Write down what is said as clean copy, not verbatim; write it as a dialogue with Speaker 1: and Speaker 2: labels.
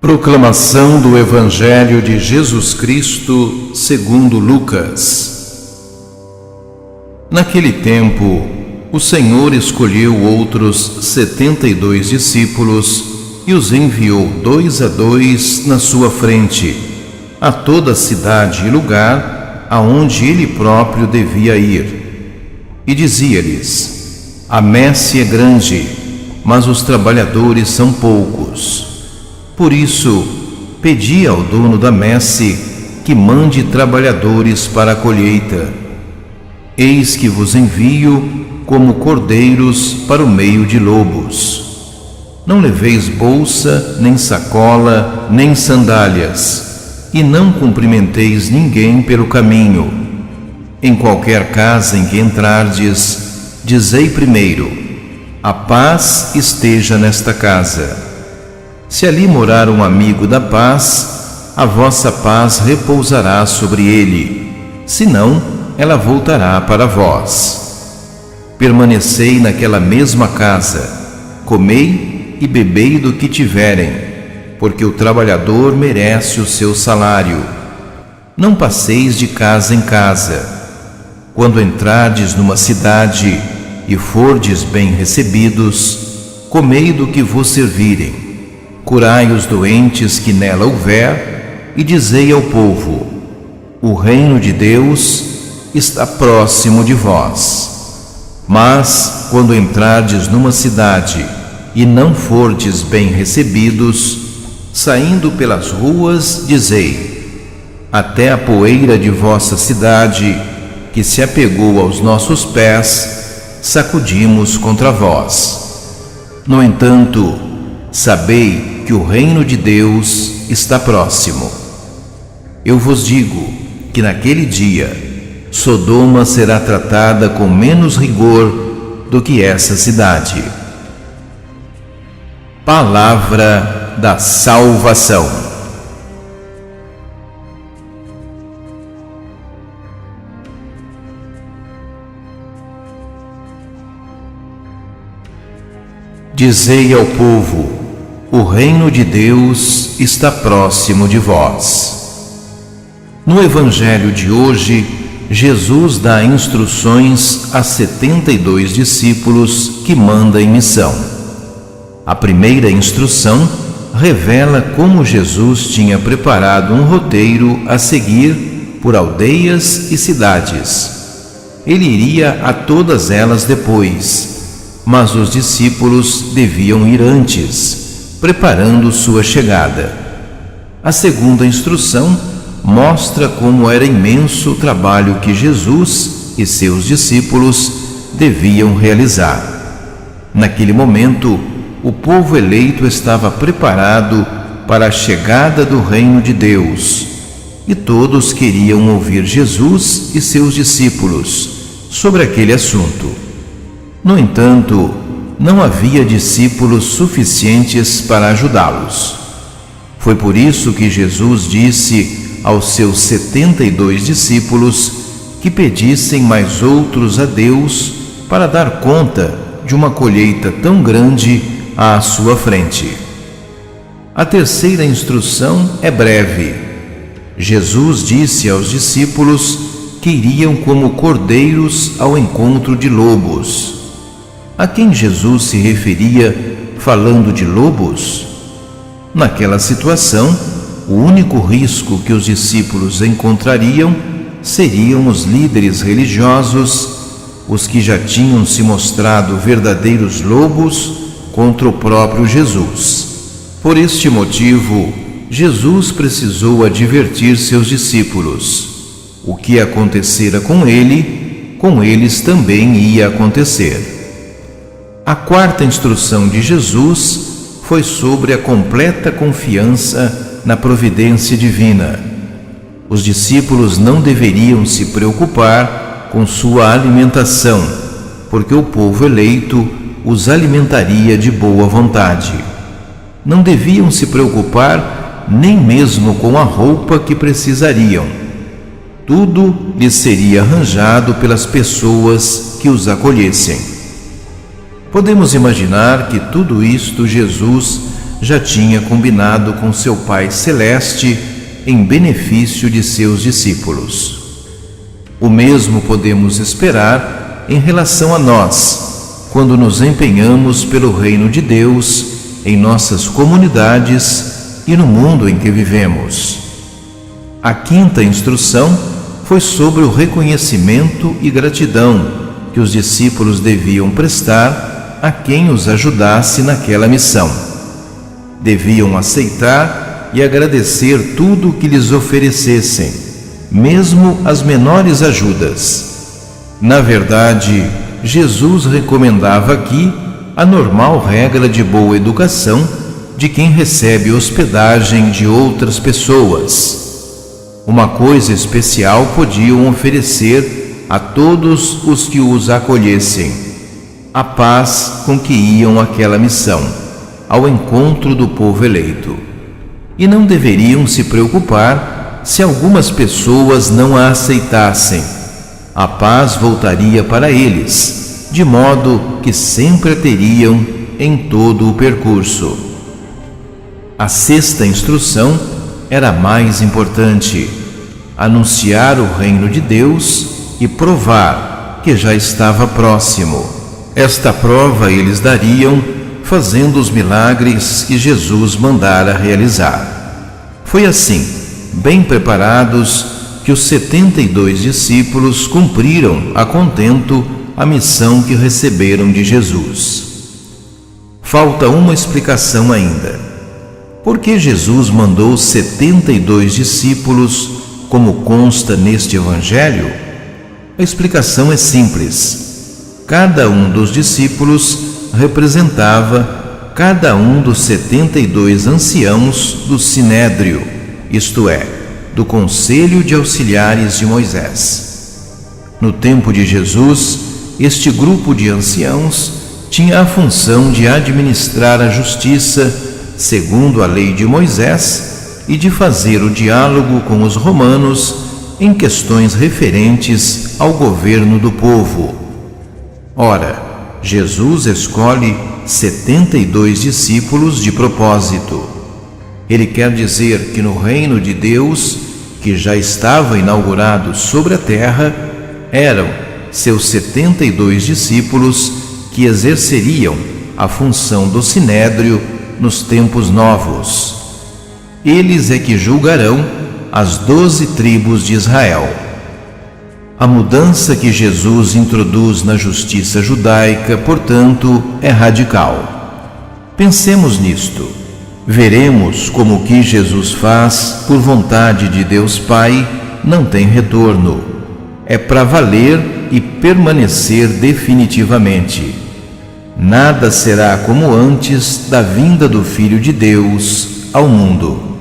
Speaker 1: Proclamação do Evangelho de Jesus Cristo segundo Lucas. Naquele tempo, o Senhor escolheu outros 72 discípulos e os enviou 2 a 2 na sua frente, a toda cidade e lugar aonde ele próprio devia ir. E dizia-lhes: a messe é grande, mas os trabalhadores são poucos. Por isso, pedi ao dono da messe que mande trabalhadores para a colheita. Eis que vos envio como cordeiros para o meio de lobos. Não leveis bolsa, nem sacola, nem sandálias, e não cumprimenteis ninguém pelo caminho. Em qualquer casa em que entrardes, dizei primeiro: a paz esteja nesta casa. Se ali morar um amigo da paz, a vossa paz repousará sobre ele, senão ela voltará para vós. Permanecei naquela mesma casa, comei e bebei do que tiverem, porque o trabalhador merece o seu salário. Não passeis de casa em casa. Quando entrardes numa cidade e fordes bem recebidos, comei do que vos servirem. Curai os doentes que nela houver, e dizei ao povo: o reino de Deus está próximo de vós. Mas, quando entrardes numa cidade e não fordes bem recebidos, saindo pelas ruas, dizei: até a poeira de vossa cidade, que se apegou aos nossos pés, sacudimos contra vós. No entanto, sabei que o reino de Deus está próximo. Eu vos digo que naquele dia Sodoma será tratada com menos rigor do que essa cidade. Palavra da salvação. Dizei ao povo: o reino de Deus está próximo de vós. No Evangelho de hoje, Jesus dá instruções a 72 discípulos que manda em missão. A primeira instrução revela como Jesus tinha preparado um roteiro a seguir por aldeias e cidades. Ele iria a todas elas depois, mas os discípulos deviam ir antes, preparando sua chegada. A segunda instrução mostra como era imenso o trabalho que Jesus e seus discípulos deviam realizar. Naquele momento, o povo eleito estava preparado para a chegada do reino de Deus, e todos queriam ouvir Jesus e seus discípulos sobre aquele assunto. No entanto, não havia discípulos suficientes para ajudá-los. Foi por isso que Jesus disse aos seus 72 discípulos que pedissem mais outros a Deus para dar conta de uma colheita tão grande à sua frente. A terceira instrução é breve. Jesus disse aos discípulos que iriam como cordeiros ao encontro de lobos. A quem Jesus se referia falando de lobos? Naquela situação, o único risco que os discípulos encontrariam seriam os líderes religiosos, os que já tinham se mostrado verdadeiros lobos contra o próprio Jesus. Por este motivo, Jesus precisou advertir seus discípulos. O que acontecera com ele, com eles também ia acontecer. A quarta instrução de Jesus foi sobre a completa confiança na providência divina. Os discípulos não deveriam se preocupar com sua alimentação, porque o povo eleito os alimentaria de boa vontade. Não deviam se preocupar nem mesmo com a roupa que precisariam. Tudo lhes seria arranjado pelas pessoas que os acolhessem. Podemos imaginar que tudo isto Jesus já tinha combinado com seu Pai Celeste em benefício de seus discípulos. O mesmo podemos esperar em relação a nós, quando nos empenhamos pelo reino de Deus em nossas comunidades e no mundo em que vivemos. A quinta instrução foi sobre o reconhecimento e gratidão que os discípulos deviam prestar a quem os ajudasse naquela missão. Deviam aceitar e agradecer tudo o que lhes oferecessem, mesmo as menores ajudas. Na verdade, Jesus recomendava aqui a normal regra de boa educação de quem recebe hospedagem de outras pessoas. Uma coisa especial podiam oferecer a todos os que os acolhessem: a paz com que iam àquela missão, ao encontro do povo eleito. E não deveriam se preocupar se algumas pessoas não a aceitassem. A paz voltaria para eles, de modo que sempre a teriam em todo o percurso. A sexta instrução era a mais importante: anunciar o reino de Deus e provar que já estava próximo. Esta prova eles dariam fazendo os milagres que Jesus mandara realizar. Foi assim, bem preparados, que os 72 discípulos cumpriram a contento a missão que receberam de Jesus. Falta uma explicação ainda. Por que Jesus mandou 72 discípulos, como consta neste Evangelho? A explicação é simples. Cada um dos discípulos representava cada um dos 72 anciãos do Sinédrio, isto é, do Conselho de Auxiliares de Moisés. No tempo de Jesus, este grupo de anciãos tinha a função de administrar a justiça segundo a lei de Moisés e de fazer o diálogo com os romanos em questões referentes ao governo do povo. Ora, Jesus escolhe 72 discípulos de propósito. Ele quer dizer que no reino de Deus, que já estava inaugurado sobre a terra, eram seus 72 discípulos que exerceriam a função do Sinédrio nos tempos novos. Eles é que julgarão as 12 tribos de Israel. A mudança que Jesus introduz na justiça judaica, portanto, é radical. Pensemos nisto. Veremos como o que Jesus faz por vontade de Deus Pai não tem retorno. É para valer e permanecer definitivamente. Nada será como antes da vinda do Filho de Deus ao mundo.